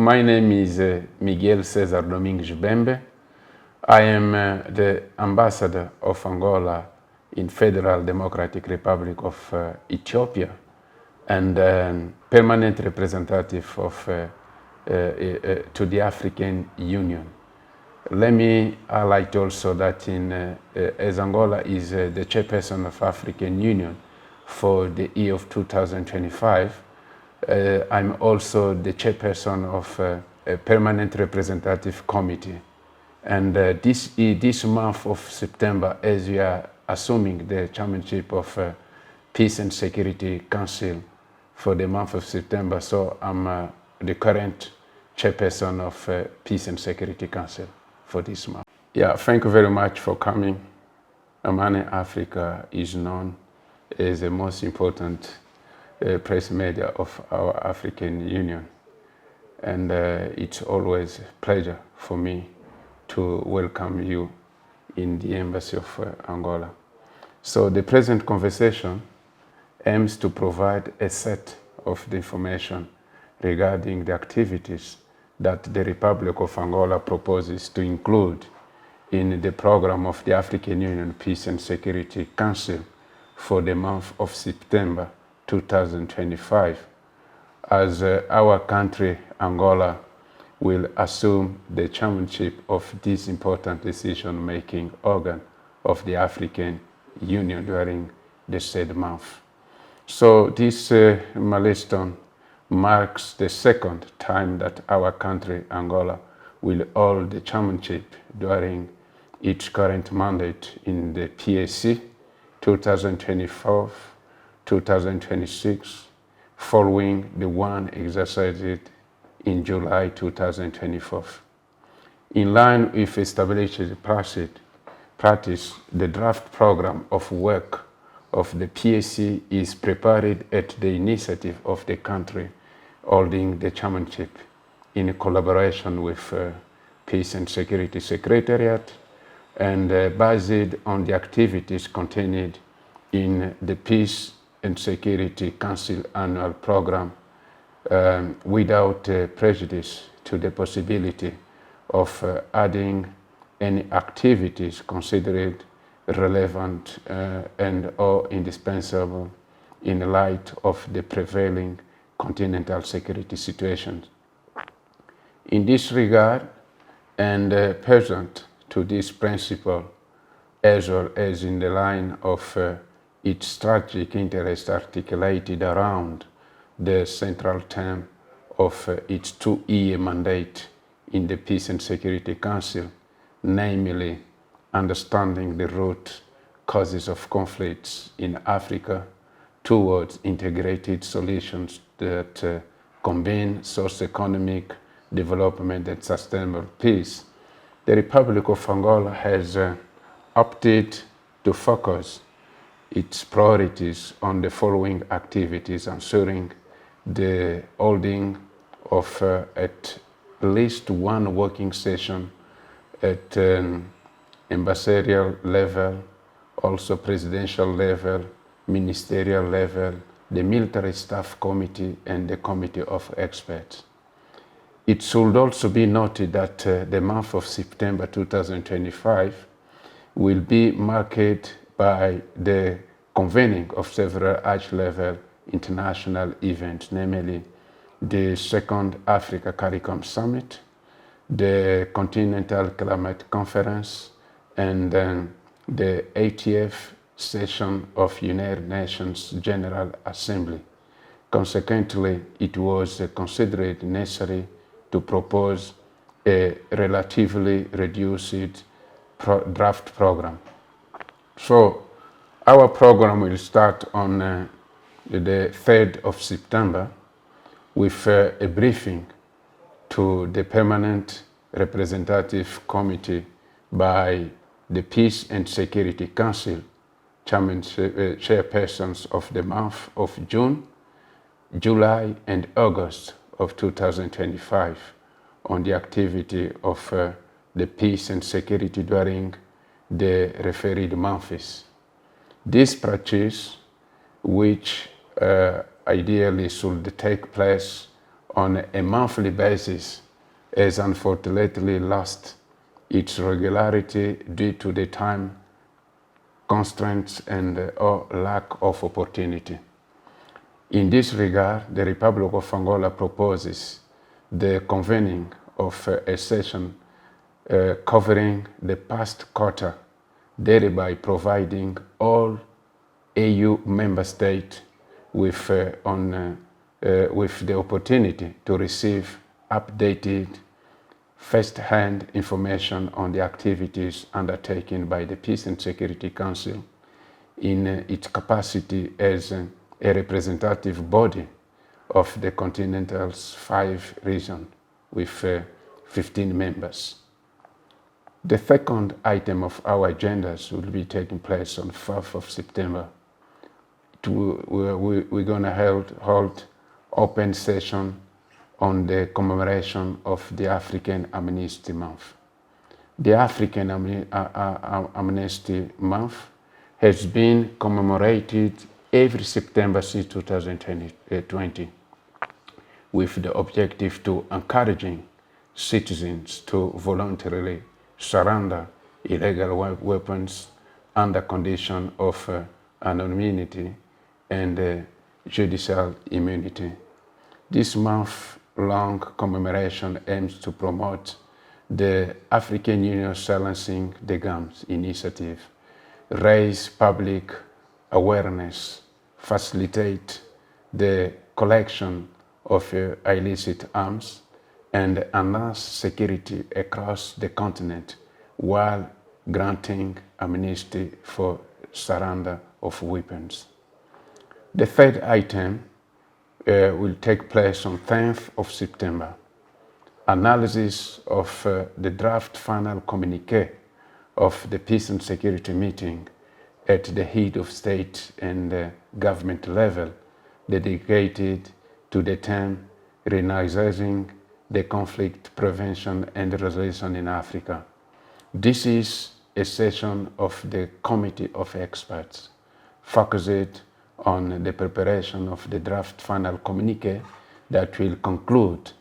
my name is Miguel Cesar Domingos Bembe. I am the ambassador of Angola in Federal Democratic Republic of Ethiopia and permanent representative of, to the African Union. Let me highlight also that as Angola is the chairperson of African Union for the year of 2025, I'm also the chairperson of a permanent representative committee. And this month of September, as we are assuming the chairmanship of Peace and Security Council for the month of September, so I'm the current chairperson of Peace and Security Council for this month. Yeah, thank you very much for coming. Amani Africa is known as the most important press media of our African Union. And it's always a pleasure for me to welcome you in the Embassy of Angola. So the present conversation aims to provide a set of the information regarding the activities that the Republic of Angola proposes to include in the program of the African Union Peace and Security Council for the month of September 2025, as our country, Angola, will assume the chairmanship of this important decision-making organ of the African Union during the said month. So this milestone marks the second time that our country, Angola, will hold the chairmanship during its current mandate in the PSC 2024-2026, following the one exercised in July 2024. In line with established practice, the draft program of work of the PSC is prepared at the initiative of the country holding the chairmanship in collaboration with Peace and Security Secretariat and based on the activities contained in the Peace and Security Council annual program, without prejudice to the possibility of adding any activities considered relevant and or indispensable in light of the prevailing continental security situation. In this regard, and pursuant to this principle, as well as in the line of its strategic interest articulated around the central term of its 2-year mandate in the Peace and Security Council, namely understanding the root causes of conflicts in Africa towards integrated solutions that combine socio-economic development and sustainable peace, the Republic of Angola has opted to focus its priorities on the following activities, ensuring the holding of at least one working session at ambassadorial level, also presidential level, ministerial level, the military staff committee, and the committee of experts. It should also be noted that the month of September 2025 will be marked by the convening of several high-level international events, namely the second Africa CARICOM Summit, the Continental Climate Conference, and then the 80th session of United Nations General Assembly. Consequently, it was considered necessary to propose a relatively reduced draft program. So our program will start on the 3rd of September with a briefing to the Permanent Representative Committee by the Peace and Security Council chairpersons of the month of June, July, and August of 2025 on the activity of the peace and security during the referred months. This practice, which ideally should take place on a monthly basis has unfortunately lost its regularity due to the time constraints and or lack of opportunity. In this regard, the Republic of Angola proposes the convening of a session covering the past quarter, thereby providing all AU member states with the opportunity to receive updated first-hand information on the activities undertaken by the Peace and Security Council in its capacity as a representative body of the continental's 5 regions with 15 members. The second item of our agendas will be taking place on 4th of September. We're going to hold open session on the commemoration of the African Amnesty Month. The African Amnesty Month has been commemorated every September since 2020 with the objective to encouraging citizens to voluntarily surrender illegal weapons under condition of anonymity and judicial immunity. This month-long commemoration aims to promote the African Union Silencing the Guns initiative, raise public awareness, facilitate the collection of illicit arms, and enhance security across the continent while granting amnesty for surrender of weapons. The third item will take place on 10th of September. Analysis of the draft final communiqué of the Peace and Security meeting at the head of state and government level dedicated to the term Realizing the Conflict Prevention and Resolution in Africa. This is a session of the Committee of Experts focused on the preparation of the draft final communiqué that will conclude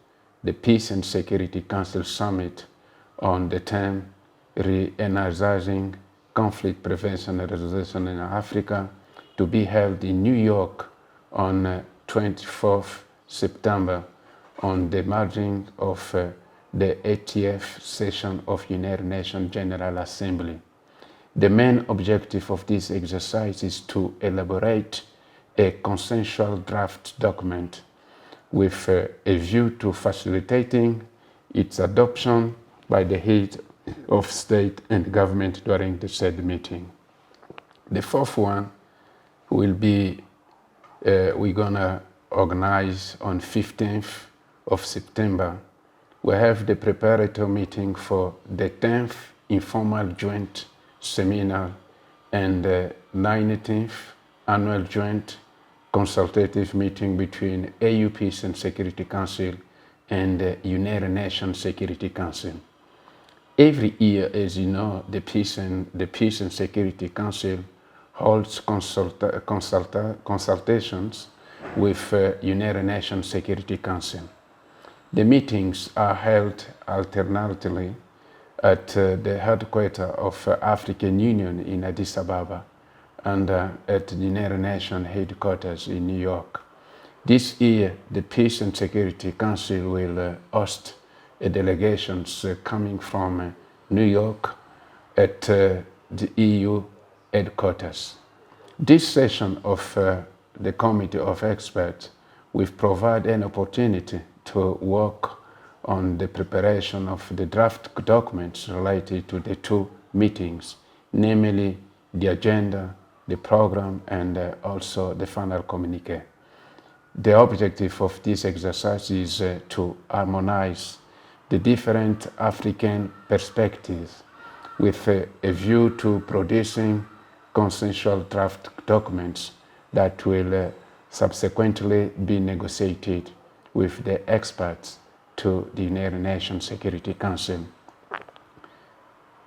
the Peace and Security Council Summit on the term Re-energizing Conflict Prevention and Resolution in Africa, to be held in New York on 24th September on the margin of the 80th session of United Nations General Assembly. The main objective of this exercise is to elaborate a consensual draft document with a view to facilitating its adoption by the head of state and government during the said meeting. The fourth one will be, we're gonna organize on 15th of September. We have the preparatory meeting for the 10th informal joint seminar and 19th annual joint consultative meeting between AU Peace and Security Council and the United Nations Security Council. Every year, as you know, the Peace and Security Council holds consultations with United Nations Security Council. The meetings are held alternately at the headquarters of African Union in Addis Ababa and at the United Nations headquarters in New York. This year, the Peace and Security Council will host a delegation coming from New York at the EU headquarters. This session of the Committee of Experts will provide an opportunity to work on the preparation of the draft documents related to the two meetings, namely the agenda, the program, and also the final communiqué. The objective of this exercise is to harmonize the different African perspectives with a view to producing consensual draft documents that will subsequently be negotiated with the experts to the United Nations Security Council.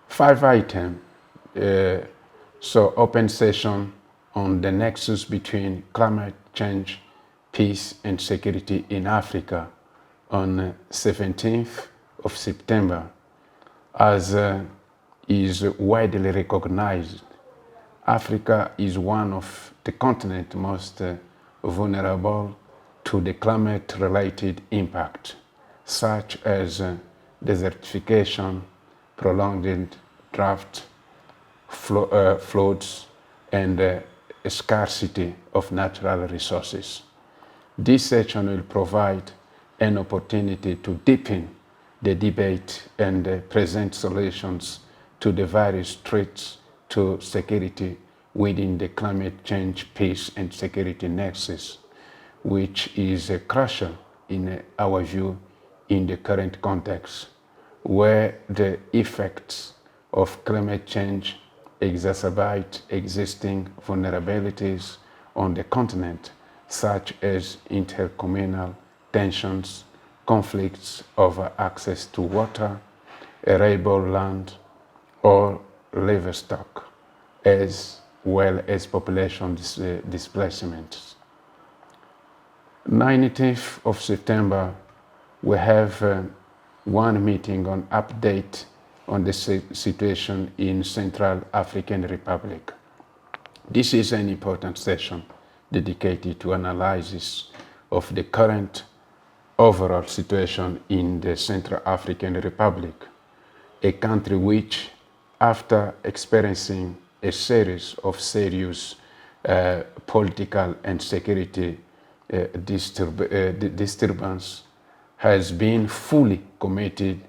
5 items. So open session on the nexus between climate change, peace and security in Africa on 17th of September. As is widely recognized, Africa is one of the continents most vulnerable to the climate-related impact, such as desertification, prolonged drought, floods, and a scarcity of natural resources. This session will provide an opportunity to deepen the debate and present solutions to the various threats to security within the climate change, peace, and security nexus, which is crucial in our view in the current context, where the effects of climate change exacerbate existing vulnerabilities on the continent, such as intercommunal tensions, conflicts over access to water, arable land, or livestock, as well as population displacements. 19th of September, we have one meeting on update on the situation in Central African Republic. This is an important session dedicated to analysis of the current overall situation in the Central African Republic, a country which, after experiencing a series of serious political and security disturbance, has been fully committed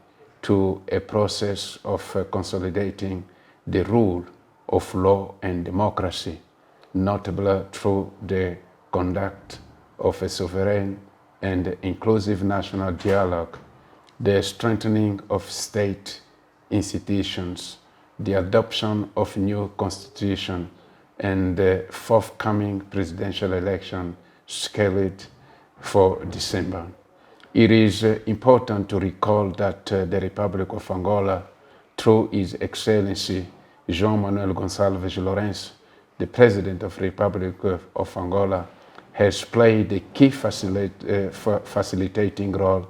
to a process of consolidating the rule of law and democracy, notably through the conduct of a sovereign and inclusive national dialogue, the strengthening of state institutions, the adoption of new constitution, and the forthcoming presidential election scheduled for December. It is important to recall that the Republic of Angola, through His Excellency João Manuel Gonçalves Lourenço, the President of the Republic of Angola, has played a key facilitating role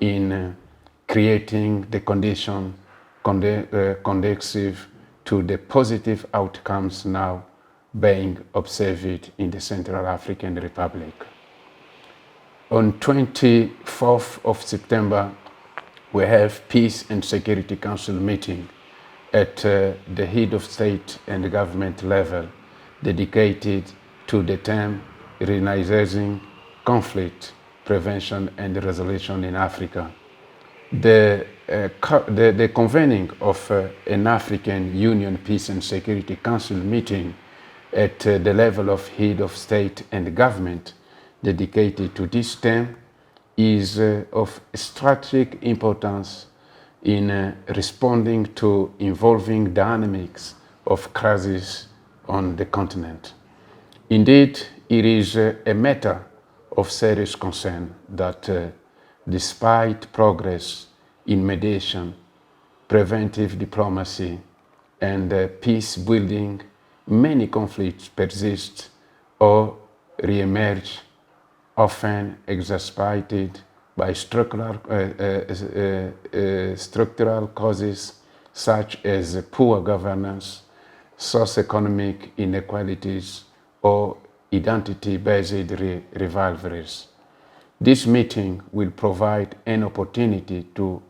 in creating the condition conducive to the positive outcomes now being observed in the Central African Republic. On 24th of September, we have Peace and Security Council meeting at the head of state and government level, dedicated to the theme Recognizing Conflict, Prevention and Resolution in Africa. The convening of an African Union Peace and Security Council meeting at the level of head of state and government dedicated to this theme is of strategic importance in responding to evolving dynamics of crisis on the continent. Indeed, it is a matter of serious concern that despite progress in mediation, preventive diplomacy, and peace building, many conflicts persist or re-emerge, often exacerbated by structural causes such as poor governance, socioeconomic inequalities, or identity-based rivalries. This meeting will provide an opportunity to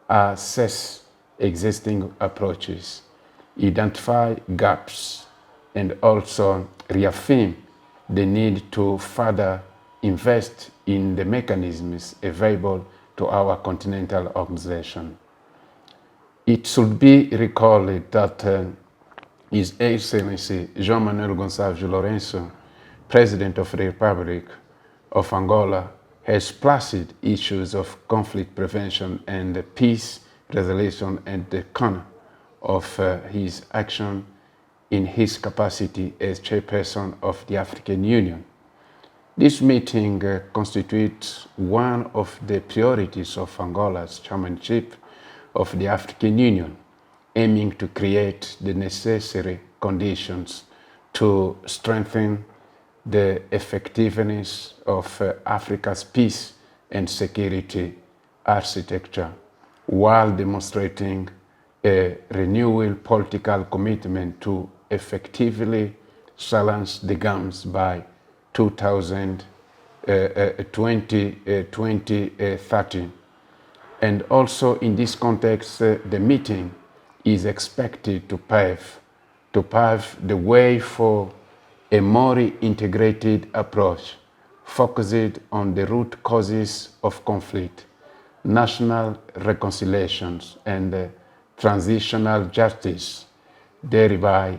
assess existing approaches, identify gaps, and also reaffirm the need to further invest in the mechanisms available to our continental organization. It should be recalled that His Excellency João Manuel Gonçalves Lourenço, President of the Republic of Angola, has placed issues of conflict prevention and peace resolution at the corner of his action in his capacity as Chairperson of the African Union. This meeting constitutes one of the priorities of Angola's chairmanship of the African Union, aiming to create the necessary conditions to strengthen the effectiveness of Africa's peace and security architecture while demonstrating a renewed political commitment to effectively silence the guns by 2030. And also in this context, the meeting is expected to pave the way for a more integrated approach focused on the root causes of conflict, national reconciliations, and transitional justice, thereby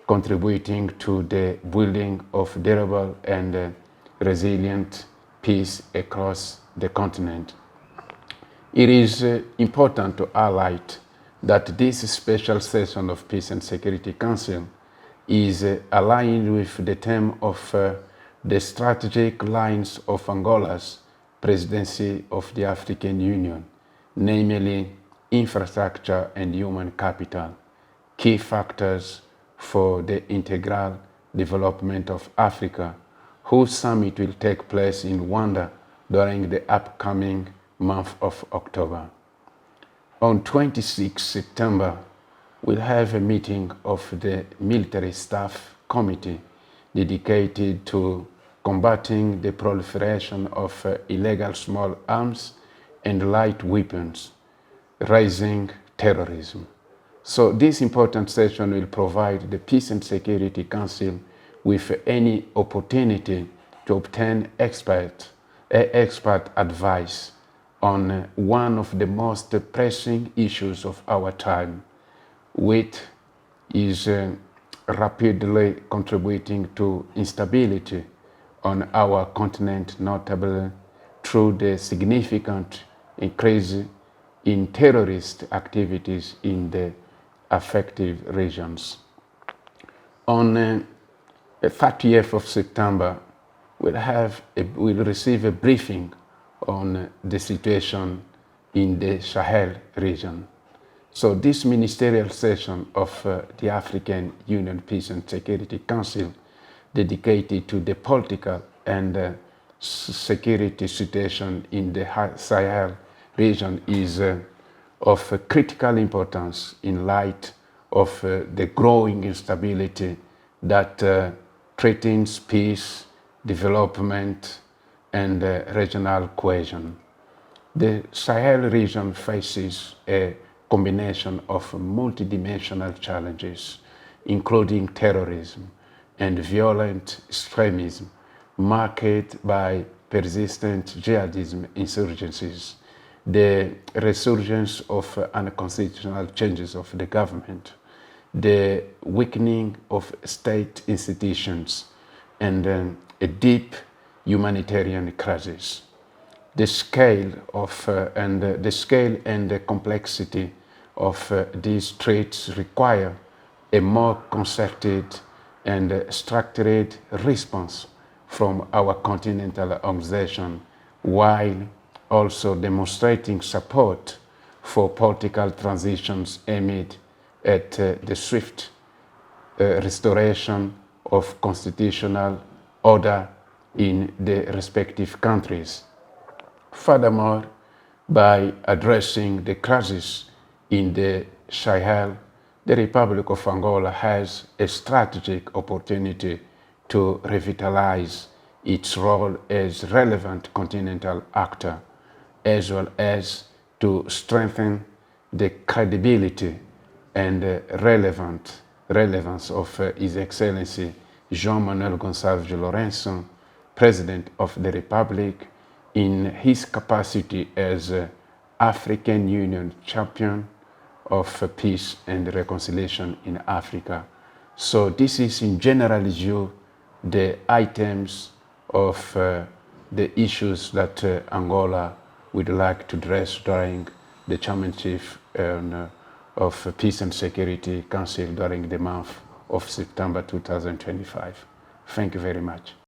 contributing to the building of durable and resilient peace across the continent. It is important to highlight that this special session of Peace and Security Council is aligned with the theme of the strategic lines of Angola's presidency of the African Union, namely infrastructure and human capital, key factors for the integral development of Africa, whose summit will take place in Rwanda during the upcoming month of October. On 26 September, we'll have a meeting of the Military Staff Committee dedicated to combating the proliferation of illegal small arms and light weapons, rising terrorism. So this important session will provide the Peace and Security Council with any opportunity to obtain expert advice on one of the most pressing issues of our time, which is rapidly contributing to instability on our continent, notably through the significant increase in terrorist activities in the affected regions. On the 30th of September, we'll receive a briefing on the situation in the Sahel region. So this ministerial session of the African Union Peace and Security Council dedicated to the political and security situation in the Sahel region is of critical importance in light of the growing instability that threatens peace, development, and regional cohesion. The Sahel region faces a combination of multidimensional challenges, including terrorism and violent extremism, marked by persistent jihadism insurgencies, the resurgence of unconstitutional changes of the government, the weakening of state institutions, and a deep humanitarian crisis. The scale and the complexity of these threats require a more concerted and structured response from our continental organization, while also demonstrating support for political transitions aimed at the swift restoration of constitutional order in the respective countries. Furthermore, by addressing the crisis in the Sahel, the Republic of Angola has a strategic opportunity to revitalize its role as relevant continental actor, as well as to strengthen the credibility and relevance of His Excellency João Manuel Gonçalves de Lourenço, President of the Republic, in his capacity as African Union champion of peace and reconciliation in Africa. So this is in general view the items of the issues that Angola would like to address during the chairmanship of Peace and Security Council during the month of September 2025. Thank you very much.